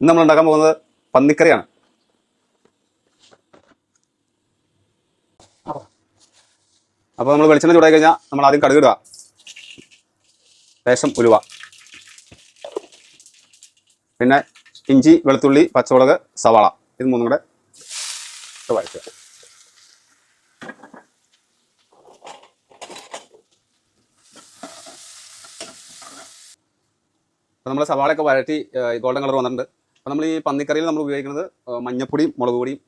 ഇന്ന് നമ്മൾ ഉണ്ടാക്കാൻ പോകുന്നത് പന്നിക്കറിയാണ്. അപ്പോൾ നമ്മൾ വെളിച്ചെണ്ണ ചൂടായി കഴിഞ്ഞാൽ നമ്മൾ ആദ്യം കടുക് ഇടുക, ലേശം ഉലുവ, പിന്നെ ഇഞ്ചി, വെളുത്തുള്ളി, പച്ചമുളക്, സവാള, ഇത് മൂന്നും കൂടെ വഴറ്റുക. അപ്പോൾ നമ്മൾ സവാളയൊക്കെ വഴറ്റി ഗോൾഡൻ കളർ വന്നിട്ടുണ്ട്. അപ്പോൾ നമ്മൾ ഈ പന്നിക്കറിയിൽ നമ്മൾ ഉപയോഗിക്കുന്നത് മഞ്ഞപ്പൊടിയും മുളക് പൊടിയും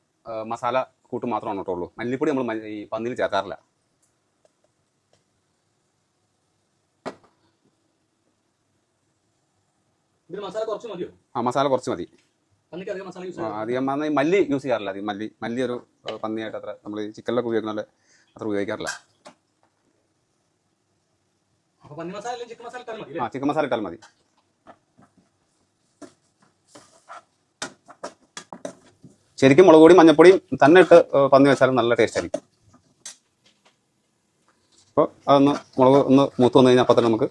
മസാല കൂട്ടും മാത്രമാണ് കേട്ടോ ഉള്ളൂ. മല്ലിപ്പൊടി നമ്മൾ ഈ പന്നിയിൽ ചേർക്കാറില്ല. മസാല കുറച്ച് മതി. അധികം മല്ലി യൂസ് ചെയ്യാറില്ല. അധികം മല്ലി ഒരു പന്നിയായിട്ട് അത്ര നമ്മൾ ഈ ചിക്കനിലൊക്കെ ഉപയോഗിക്കുന്ന അത്ര ഉപയോഗിക്കാറില്ല. ചിക്കൻ മസാല ഇട്ടാൽ മതി. ശരിക്കും മുളക് പൊടിയും മഞ്ഞപ്പൊടിയും തന്നെ ഇട്ട് പന്നി വെച്ചാലും നല്ല ടേസ്റ്റ് ആയിരിക്കും. അപ്പോൾ അതൊന്ന് മുളക് ഒന്ന് മൂത്ത് വന്നു കഴിഞ്ഞാൽ അപ്പം തന്നെ നമുക്ക്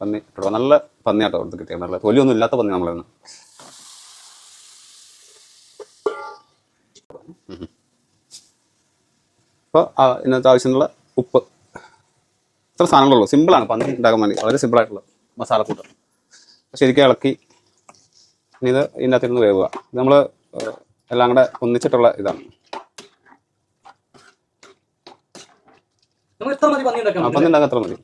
പന്നി ഇട്ടോ. നല്ല പന്നിയാട്ടോ എടുത്ത് കിട്ടിയത്. നല്ല തൊലിയൊന്നും ഇല്ലാത്ത പന്നി നമ്മളിന്ന്. അപ്പോൾ ഇതിനകത്ത് ആവശ്യമുള്ള ഉപ്പ്, ഇത്ര സാധനങ്ങളുള്ളൂ. സിമ്പിളാണ് പന്നി ഉണ്ടാക്കാൻ വേണ്ടി, വളരെ സിമ്പിളായിട്ടുള്ള മസാലക്കൂട്ട്. ശരിക്കും ഇളക്കി ഇനി ഇത് ഇതിനകത്തിരുന്ന് വേവുക. ഇത് നമ്മൾ എല്ലാം കൂടെ ഒന്നിച്ചിട്ടുള്ള ഇതാണ്. പന്നി ഉണ്ടാക്കാൻ എത്ര മതി.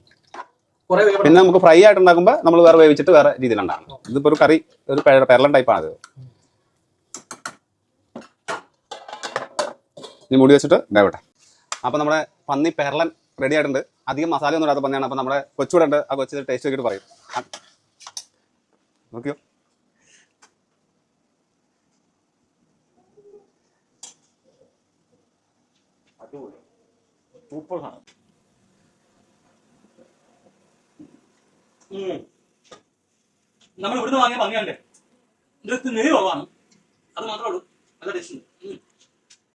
പിന്നെ നമുക്ക് ഫ്രൈ ആയിട്ട് ഉണ്ടാക്കുമ്പോൾ നമ്മൾ വേറെ വേവിച്ചിട്ട് വേറെ രീതിയിലുണ്ടാക്കണം. ഇതിപ്പോൾ ഒരു കറി, ഒരു പെരളൻ ടൈപ്പാണ്. ഇനി മൂടി വെച്ചിട്ട് വേവട്ടെ. അപ്പോൾ നമ്മുടെ പന്നി പെരളൻ റെഡി ആയിട്ടുണ്ട്. അധികം മസാല ഒന്നും ഇടാത്ത പന്നിയാണ്. അപ്പോൾ നമ്മുടെ കൊച്ചുകൂടെ ഉണ്ട്. ആ കൊച്ചു ടേസ്റ്റ് നോക്കിയിട്ട് പറയും. നോക്കിയോ, സൂപ്പറാണ്. നമ്മൾ ഇവിടുന്ന് വാങ്ങിയ പന്നിയാണ്ടേ, ഇതിൽ നെയ്യ് കുറവാണ്, അത് മാത്രമേ ഉള്ളൂ. നല്ല ടേസ്റ്റ് ഉണ്ട്.